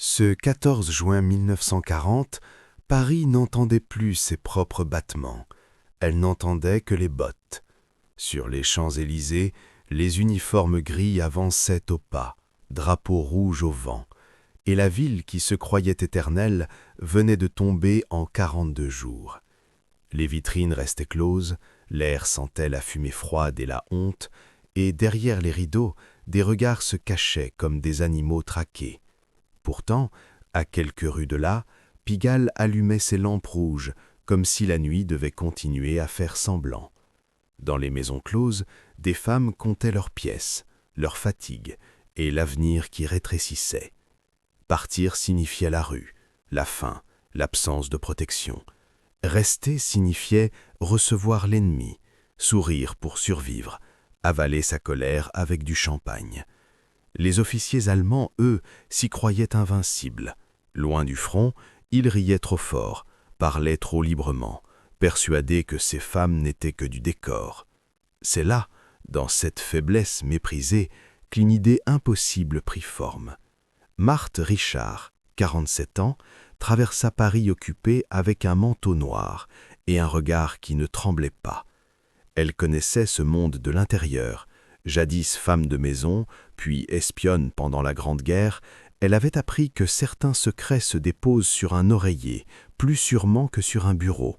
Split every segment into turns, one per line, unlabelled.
Ce 14 juin 1940, Paris n'entendait plus ses propres battements. Elle n'entendait que les bottes. Sur les Champs-Élysées, les uniformes gris avançaient au pas, drapeau rouge au vent, et la ville qui se croyait éternelle venait de tomber en 42 jours. Les vitrines restaient closes, l'air sentait la fumée froide et la honte, et derrière les rideaux, des regards se cachaient comme des animaux traqués. Pourtant, à quelques rues de là, Pigalle allumait ses lampes rouges, comme si la nuit devait continuer à faire semblant. Dans les maisons closes, des femmes comptaient leurs pièces, leur fatigue et l'avenir qui rétrécissait. Partir signifiait la rue, la faim, l'absence de protection. Rester signifiait recevoir l'ennemi, sourire pour survivre, avaler sa colère avec du champagne. Les officiers allemands, eux, s'y croyaient invincibles. Loin du front, ils riaient trop fort, parlaient trop librement, persuadés que ces femmes n'étaient que du décor. C'est là, dans cette faiblesse méprisée, qu'une idée impossible prit forme. Marthe Richard, 47 ans, traversa Paris occupé avec un manteau noir et un regard qui ne tremblait pas. Elle connaissait ce monde de l'intérieur. Jadis femme de maison, puis espionne pendant la Grande Guerre, elle avait appris que certains secrets se déposent sur un oreiller, plus sûrement que sur un bureau.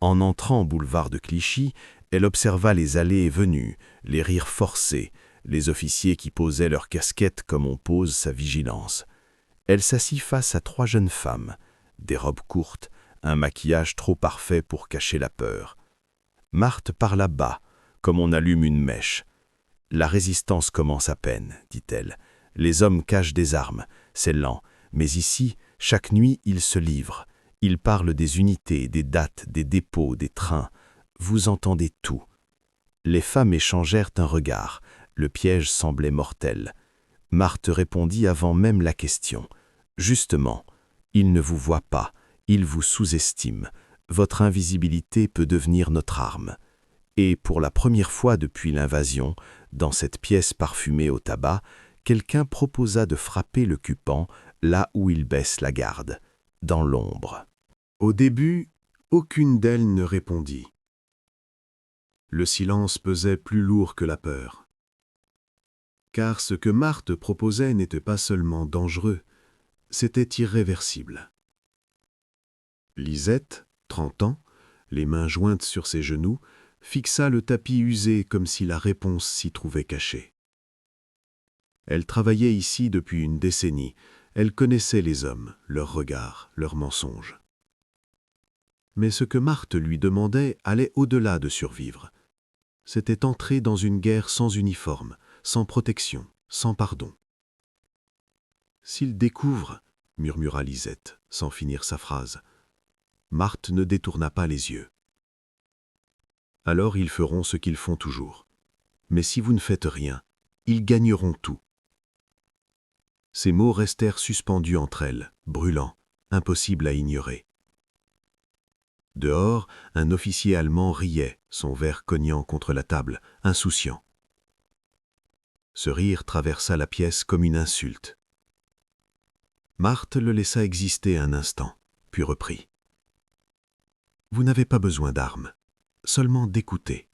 En entrant au boulevard de Clichy, elle observa les allées et venues, les rires forcés, les officiers qui posaient leur casquette comme on pose sa vigilance. Elle s'assit face à 3 jeunes femmes, des robes courtes, un maquillage trop parfait pour cacher la peur. Marthe parla bas, comme on allume une mèche. « La résistance commence à peine, dit-elle. Les hommes cachent des armes, c'est lent, mais ici, chaque nuit, ils se livrent. Ils parlent des unités, des dates, des dépôts, des trains. Vous entendez tout. » Les femmes échangèrent un regard. Le piège semblait mortel. Marthe répondit avant même la question. « Justement, ils ne vous voient pas, ils vous sous-estiment. Votre invisibilité peut devenir notre arme. » Et pour la première fois depuis l'invasion, dans cette pièce parfumée au tabac, quelqu'un proposa de frapper le Cupan là où il baisse la garde, dans l'ombre.
Au début, aucune d'elles ne répondit. Le silence pesait plus lourd que la peur. Car ce que Marthe proposait n'était pas seulement dangereux, c'était irréversible. Lisette, 30 ans, les mains jointes sur ses genoux, fixa le tapis usé comme si la réponse s'y trouvait cachée. Elle travaillait ici depuis une décennie, elle connaissait les hommes, leurs regards, leurs mensonges. Mais ce que Marthe lui demandait allait au-delà de survivre. C'était entrer dans une guerre sans uniforme, sans protection, sans pardon. « S'ils découvrent, » murmura Lisette, sans finir sa phrase. Marthe ne détourna pas les yeux. « Alors ils feront ce qu'ils font toujours. Mais si vous ne faites rien, ils gagneront tout. » Ces mots restèrent suspendus entre elles, brûlants, impossibles à ignorer. Dehors, un officier allemand riait, son verre cognant contre la table, insouciant. Ce rire traversa la pièce comme une insulte. Marthe le laissa exister un instant, puis reprit. « Vous n'avez pas besoin d'armes, seulement d'écouter.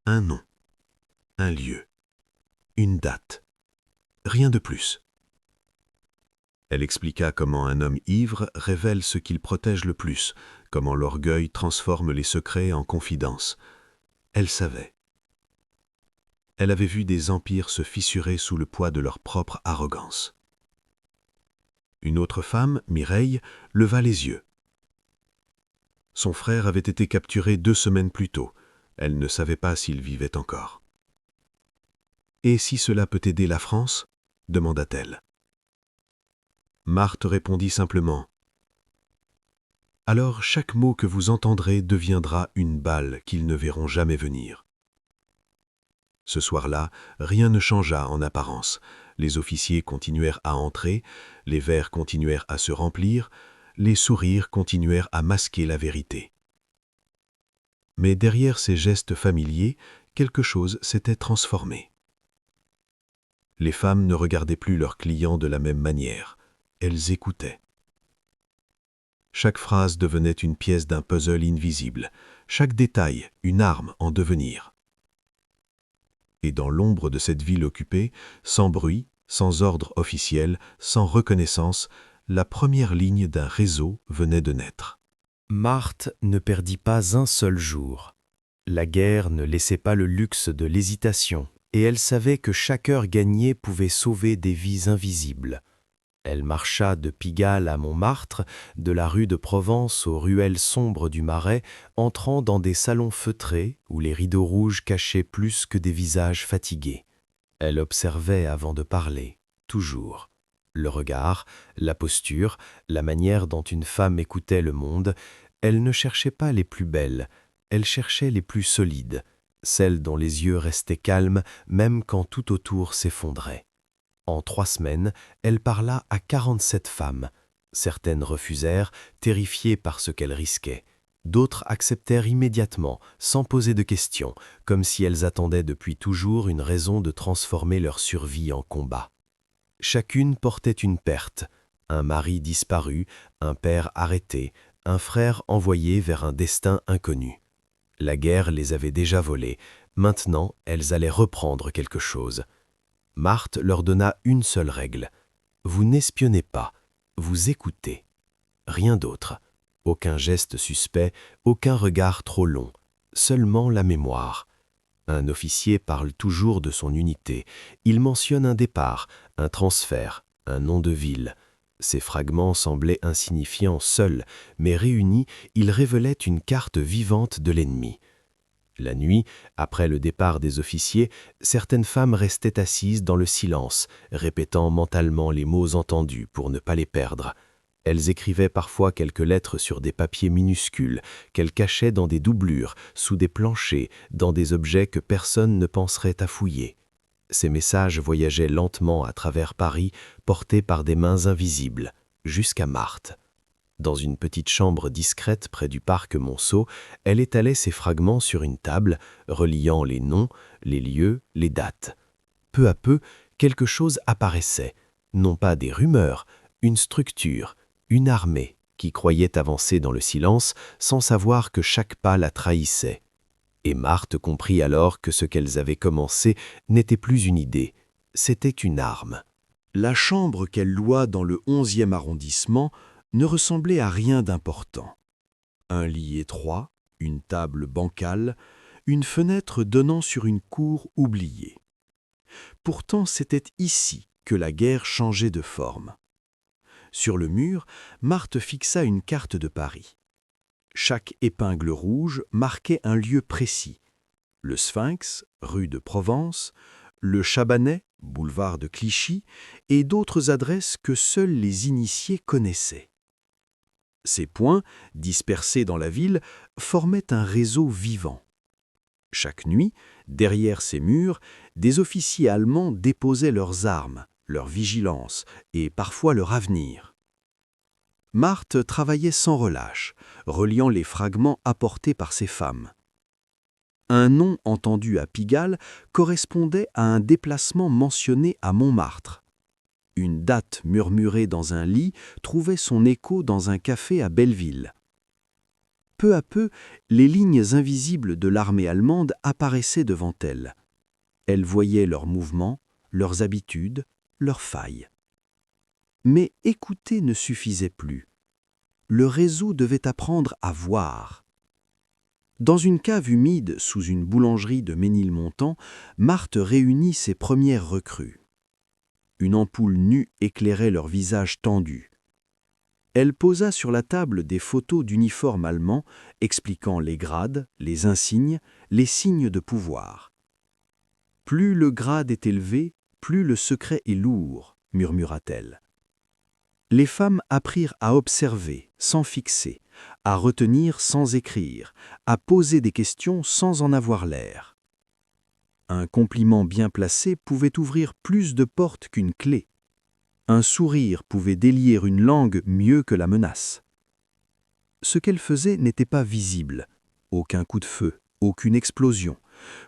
Un nom, un lieu, une date, rien de plus. » Elle expliqua comment un homme ivre révèle ce qu'il protège le plus, comment l'orgueil transforme les secrets en confidences. Elle savait. Elle avait vu des empires se fissurer sous le poids de leur propre arrogance. Une autre femme, Mireille, leva les yeux. Son frère avait été capturé 2 semaines plus tôt. Elle ne savait pas s'il vivait encore. « Et si cela peut aider la France ?» demanda-t-elle. Marthe répondit simplement. « Alors chaque mot que vous entendrez deviendra une balle qu'ils ne verront jamais venir. » Ce soir-là, rien ne changea en apparence. Les officiers continuèrent à entrer, les verres continuèrent à se remplir, les sourires continuèrent à masquer la vérité. Mais derrière ces gestes familiers, quelque chose s'était transformé. Les femmes ne regardaient plus leurs clients de la même manière. Elles écoutaient. Chaque phrase devenait une pièce d'un puzzle invisible, chaque détail une arme en devenir. Et dans l'ombre de cette ville occupée, sans bruit, sans ordre officiel, sans reconnaissance, la première ligne d'un réseau venait de naître.
Marthe ne perdit pas un seul jour. La guerre ne laissait pas le luxe de l'hésitation, et elle savait que chaque heure gagnée pouvait sauver des vies invisibles. Elle marcha de Pigalle à Montmartre, de la rue de Provence aux ruelles sombres du Marais, entrant dans des salons feutrés où les rideaux rouges cachaient plus que des visages fatigués. Elle observait avant de parler, toujours. Le regard, la posture, la manière dont une femme écoutait le monde, elle ne cherchait pas les plus belles, elle cherchait les plus solides, celles dont les yeux restaient calmes même quand tout autour s'effondrait. En 3 semaines, elle parla à 47 femmes. Certaines refusèrent, terrifiées par ce qu'elles risquaient. D'autres acceptèrent immédiatement, sans poser de questions, comme si elles attendaient depuis toujours une raison de transformer leur survie en combat. Chacune portait une perte, un mari disparu, un père arrêté, un frère envoyé vers un destin inconnu. La guerre les avait déjà volées, maintenant elles allaient reprendre quelque chose. Marthe leur donna une seule règle. Vous n'espionnez pas, vous écoutez. Rien d'autre. Aucun geste suspect, aucun regard trop long. Seulement la mémoire. Un officier parle toujours de son unité. Il mentionne un départ, un transfert, un nom de ville. Ces fragments semblaient insignifiants seuls, mais réunis, ils révélaient une carte vivante de l'ennemi. La nuit, après le départ des officiers, certaines femmes restaient assises dans le silence, répétant mentalement les mots entendus pour ne pas les perdre. Elles écrivaient parfois quelques lettres sur des papiers minuscules, qu'elles cachaient dans des doublures, sous des planchers, dans des objets que personne ne penserait à fouiller. Ces messages voyageaient lentement à travers Paris, portés par des mains invisibles, jusqu'à Marthe. Dans une petite chambre discrète près du parc Monceau, elle étalait ces fragments sur une table, reliant les noms, les lieux, les dates. Peu à peu, quelque chose apparaissait, non pas des rumeurs, une structure, une armée qui croyait avancer dans le silence sans savoir que chaque pas la trahissait. Et Marthe comprit alors que ce qu'elles avaient commencé n'était plus une idée, c'était une arme.
La chambre qu'elle loua dans le 11e arrondissement ne ressemblait à rien d'important. Un lit étroit, une table bancale, une fenêtre donnant sur une cour oubliée. Pourtant, c'était ici que la guerre changeait de forme. Sur le mur, Marthe fixa une carte de Paris. Chaque épingle rouge marquait un lieu précis. Le Sphinx, rue de Provence, le Chabanais, boulevard de Clichy, et d'autres adresses que seuls les initiés connaissaient. Ces points, dispersés dans la ville, formaient un réseau vivant. Chaque nuit, derrière ces murs, des officiers allemands déposaient leurs armes, leur vigilance et parfois leur avenir. Marthe travaillait sans relâche, reliant les fragments apportés par ces femmes. Un nom entendu à Pigalle correspondait à un déplacement mentionné à Montmartre. Une date murmurée dans un lit trouvait son écho dans un café à Belleville. Peu à peu, les lignes invisibles de l'armée allemande apparaissaient devant elle. Elle voyait leurs mouvements, leurs habitudes, leurs failles. Mais écouter ne suffisait plus. Le réseau devait apprendre à voir. Dans une cave humide sous une boulangerie de Ménilmontant, Marthe réunit ses premières recrues. Une ampoule nue éclairait leurs visages tendus. Elle posa sur la table des photos d'uniformes allemands expliquant les grades, les insignes, les signes de pouvoir. « Plus le grade est élevé, plus le secret est lourd », murmura-t-elle. Les femmes apprirent à observer sans fixer, à retenir sans écrire, à poser des questions sans en avoir l'air. Un compliment bien placé pouvait ouvrir plus de portes qu'une clé. Un sourire pouvait délier une langue mieux que la menace. Ce qu'elle faisait n'était pas visible. Aucun coup de feu, aucune explosion,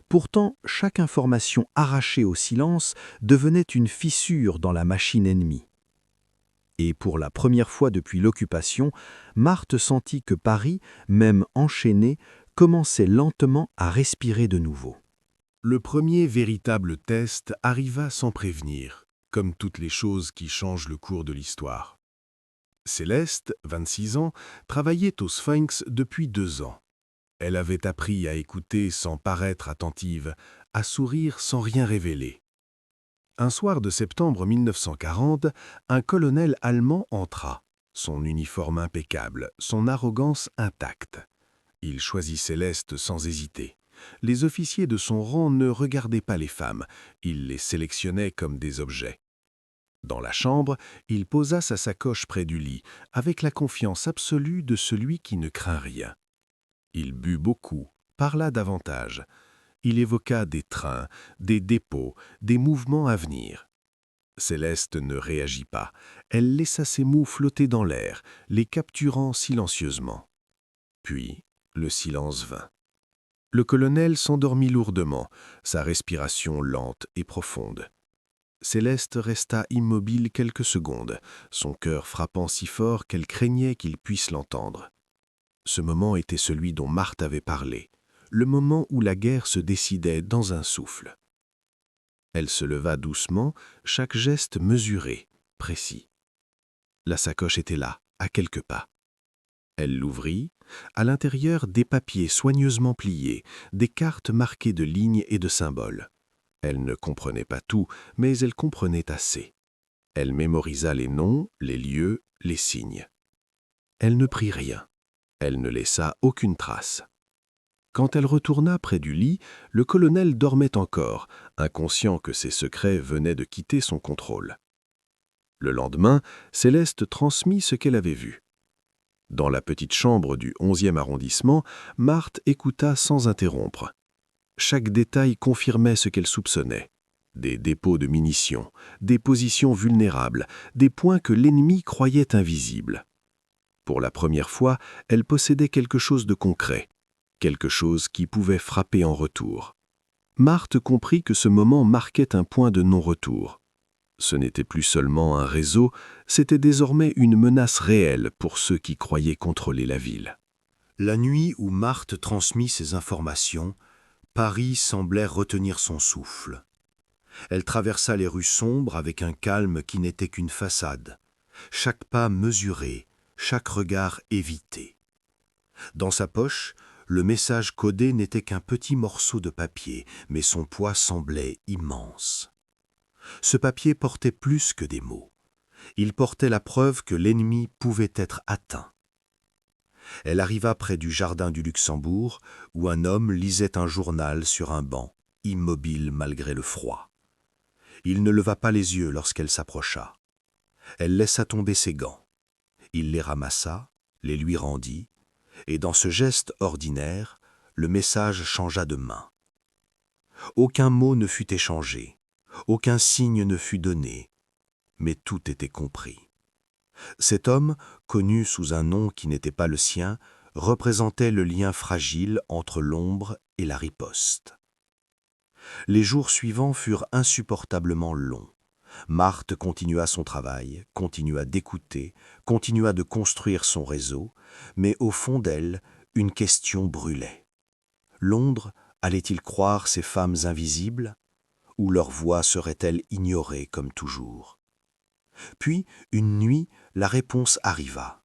Pourtant, chaque information arrachée au silence devenait une fissure dans la machine ennemie. Et pour la première fois depuis l'occupation, Marthe sentit que Paris, même enchaîné, commençait lentement à respirer de nouveau.
Le premier véritable test arriva sans prévenir, comme toutes les choses qui changent le cours de l'histoire. Céleste, 26 ans, travaillait au Sphinx depuis 2 ans. Elle avait appris à écouter sans paraître attentive, à sourire sans rien révéler. Un soir de septembre 1940, un colonel allemand entra, son uniforme impeccable, son arrogance intacte. Il choisit Céleste sans hésiter. Les officiers de son rang ne regardaient pas les femmes, il les sélectionnait comme des objets. Dans la chambre, il posa sa sacoche près du lit, avec la confiance absolue de celui qui ne craint rien. Il but beaucoup, parla davantage. Il évoqua des trains, des dépôts, des mouvements à venir. Céleste ne réagit pas. Elle laissa ses mots flotter dans l'air, les capturant silencieusement. Puis, le silence vint. Le colonel s'endormit lourdement, sa respiration lente et profonde. Céleste resta immobile quelques secondes, son cœur frappant si fort qu'elle craignait qu'il puisse l'entendre. Ce moment était celui dont Marthe avait parlé, le moment où la guerre se décidait dans un souffle. Elle se leva doucement, chaque geste mesuré, précis. La sacoche était là, à quelques pas. Elle l'ouvrit, à l'intérieur des papiers soigneusement pliés, des cartes marquées de lignes et de symboles. Elle ne comprenait pas tout, mais elle comprenait assez. Elle mémorisa les noms, les lieux, les signes. Elle ne prit rien. Elle ne laissa aucune trace. Quand elle retourna près du lit, le colonel dormait encore, inconscient que ses secrets venaient de quitter son contrôle. Le lendemain, Céleste transmit ce qu'elle avait vu. Dans la petite chambre du 11e arrondissement, Marthe écouta sans interrompre. Chaque détail confirmait ce qu'elle soupçonnait. Des dépôts de munitions, des positions vulnérables, des points que l'ennemi croyait invisibles. Pour la première fois, elle possédait quelque chose de concret, quelque chose qui pouvait frapper en retour. Marthe comprit que ce moment marquait un point de non-retour. Ce n'était plus seulement un réseau, c'était désormais une menace réelle pour ceux qui croyaient contrôler la ville. La nuit où Marthe transmit ces informations, Paris semblait retenir son souffle. Elle traversa les rues sombres avec un calme qui n'était qu'une façade, chaque pas mesuré, chaque regard évité. Dans sa poche, le message codé n'était qu'un petit morceau de papier, mais son poids semblait immense. Ce papier portait plus que des mots. Il portait la preuve que l'ennemi pouvait être atteint. Elle arriva près du jardin du Luxembourg, où un homme lisait un journal sur un banc, immobile malgré le froid. Il ne leva pas les yeux lorsqu'elle s'approcha. Elle laissa tomber ses gants. Il les ramassa, les lui rendit, et dans ce geste ordinaire, le message changea de main. Aucun mot ne fut échangé, aucun signe ne fut donné, mais tout était compris. Cet homme, connu sous un nom qui n'était pas le sien, représentait le lien fragile entre l'ombre et la riposte. Les jours suivants furent insupportablement longs. Marthe continua son travail, continua d'écouter, continua de construire son réseau, mais au fond d'elle, une question brûlait. Londres allait-il croire ces femmes invisibles, ou leur voix serait-elle ignorée comme toujours? Puis, une nuit, la réponse arriva.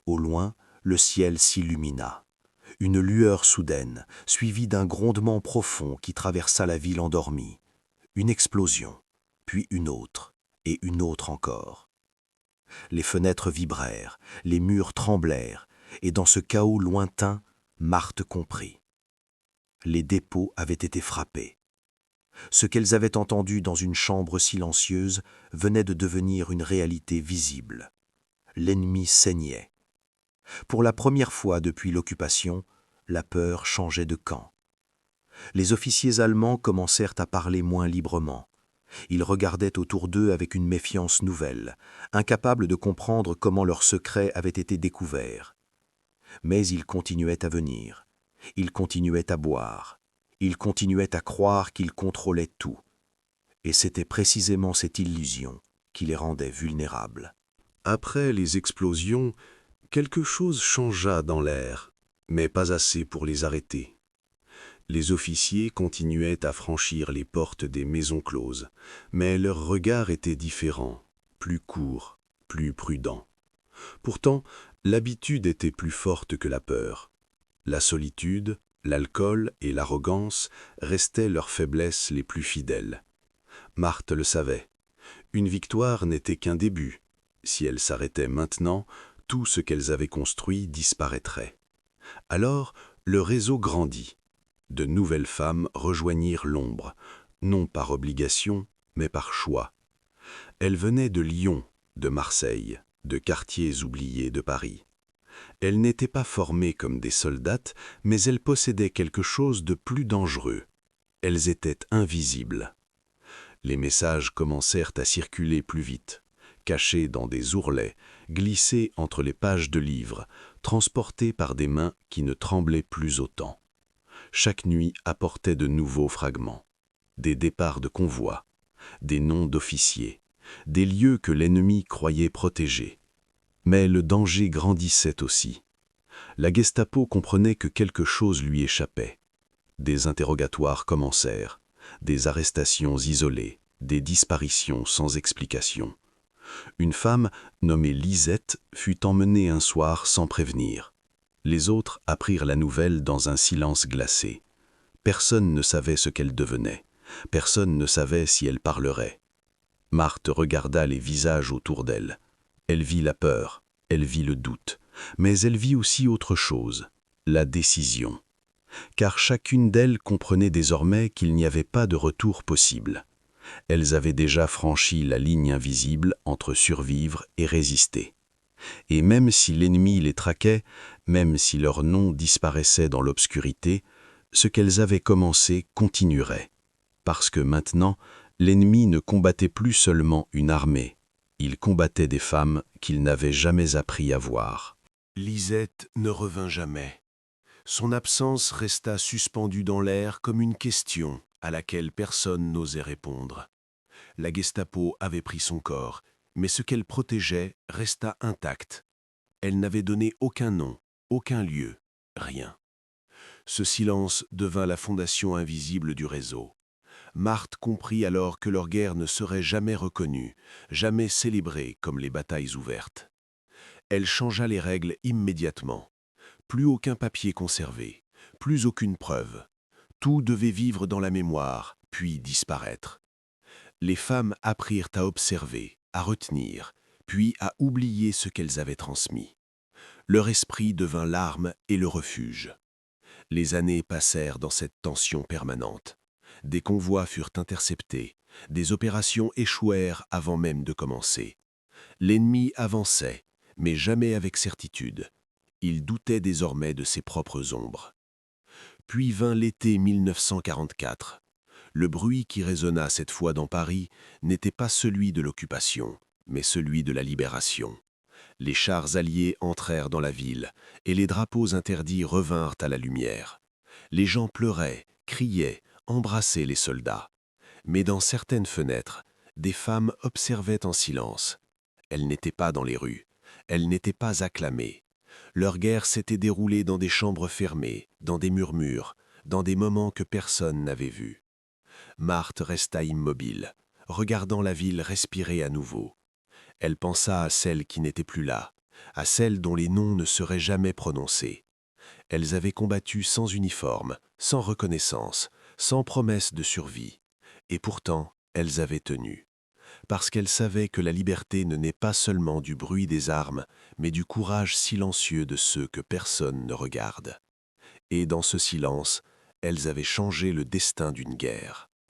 Au loin, le ciel s'illumina. Une lueur soudaine, suivie d'un grondement profond qui traversa la ville endormie. Une explosion, puis une autre, et une autre encore. Les fenêtres vibrèrent, les murs tremblèrent, et dans ce chaos lointain, Marthe comprit. Les dépôts avaient été frappés. Ce qu'elles avaient entendu dans une chambre silencieuse venait de devenir une réalité visible. L'ennemi saignait. Pour la première fois depuis l'occupation, la peur changeait de camp. Les officiers allemands commencèrent à parler moins librement. Ils regardaient autour d'eux avec une méfiance nouvelle, incapables de comprendre comment leurs secrets avaient été découverts. Mais ils continuaient à venir. Ils continuaient à boire.
Ils continuaient à croire qu'ils contrôlaient tout. Et c'était précisément cette illusion qui les rendait vulnérables.
Après les explosions, quelque chose changea dans l'air, mais pas assez pour les arrêter. Les officiers continuaient à franchir les portes des maisons closes, mais leur regard était différent, plus court, plus prudent. Pourtant, l'habitude était plus forte que la peur. La solitude, l'alcool et l'arrogance restaient leurs faiblesses les plus fidèles. Marthe le savait. Une victoire n'était qu'un début. Si elles s'arrêtaient maintenant, tout ce qu'elles avaient construit disparaîtrait. Alors, le réseau grandit. De nouvelles femmes rejoignirent l'ombre, non par obligation, mais par choix. Elles venaient de Lyon, de Marseille, de quartiers oubliés de Paris. Elles n'étaient pas formées comme des soldates, mais elles possédaient quelque chose de plus dangereux. Elles étaient invisibles. Les messages commencèrent à circuler plus vite, cachés dans des ourlets, glissés entre les pages de livres, transportés par des mains qui ne tremblaient plus autant. Chaque nuit apportait de nouveaux fragments, des départs de convois, des noms d'officiers, des lieux que l'ennemi croyait protégés. Mais le danger grandissait aussi. La Gestapo comprenait que quelque chose lui échappait. Des interrogatoires commencèrent, des arrestations isolées, des disparitions sans explication. Une femme, nommée Lisette, fut emmenée un soir sans prévenir. Les autres apprirent la nouvelle dans un silence glacé. Personne ne savait ce qu'elle devenait. Personne ne savait si elle parlerait. Marthe regarda les visages autour d'elle. Elle vit la peur, elle vit le doute, mais elle vit aussi autre chose, la décision. Car chacune d'elles comprenait désormais qu'il n'y avait pas de retour possible. Elles avaient déjà franchi la ligne invisible entre survivre et résister. Et même si l'ennemi les traquait, même si leur nom disparaissait dans l'obscurité, ce qu'elles avaient commencé continuerait. Parce que maintenant, l'ennemi ne combattait plus seulement une armée, il combattait des femmes qu'il n'avait jamais appris à voir.
Lisette ne revint jamais. Son absence resta suspendue dans l'air comme une question à laquelle personne n'osait répondre. La Gestapo avait pris son corps, mais ce qu'elle protégeait resta intact. Elle n'avait donné aucun nom, aucun lieu, rien. Ce silence devint la fondation invisible du réseau. Marthe comprit alors que leur guerre ne serait jamais reconnue, jamais célébrée comme les batailles ouvertes. Elle changea les règles immédiatement. Plus aucun papier conservé, plus aucune preuve. Tout devait vivre dans la mémoire, puis disparaître. Les femmes apprirent à observer, à retenir, puis à oublier ce qu'elles avaient transmis. Leur esprit devint l'arme et le refuge. Les années passèrent dans cette tension permanente. Des convois furent interceptés, des opérations échouèrent avant même de commencer. L'ennemi avançait, mais jamais avec certitude. Il doutait désormais de ses propres ombres. Puis vint l'été 1944. Le bruit qui résonna cette fois dans Paris n'était pas celui de l'occupation, mais celui de la libération. Les chars alliés entrèrent dans la ville, et les drapeaux interdits revinrent à la lumière. Les gens pleuraient, criaient, embrassaient les soldats. Mais dans certaines fenêtres, des femmes observaient en silence. Elles n'étaient pas dans les rues, elles n'étaient pas acclamées. Leur guerre s'était déroulée dans des chambres fermées, dans des murmures, dans des moments que personne n'avait vus. Marthe resta immobile, regardant la ville respirer à nouveau. Elle pensa à celles qui n'étaient plus là, à celles dont les noms ne seraient jamais prononcés. Elles avaient combattu sans uniforme, sans reconnaissance, sans promesse de survie. Et pourtant, elles avaient tenu. Parce qu'elles savaient que la liberté ne naît pas seulement du bruit des armes, mais du courage silencieux de ceux que personne ne regarde. Et dans ce silence, elles avaient changé le destin d'une guerre.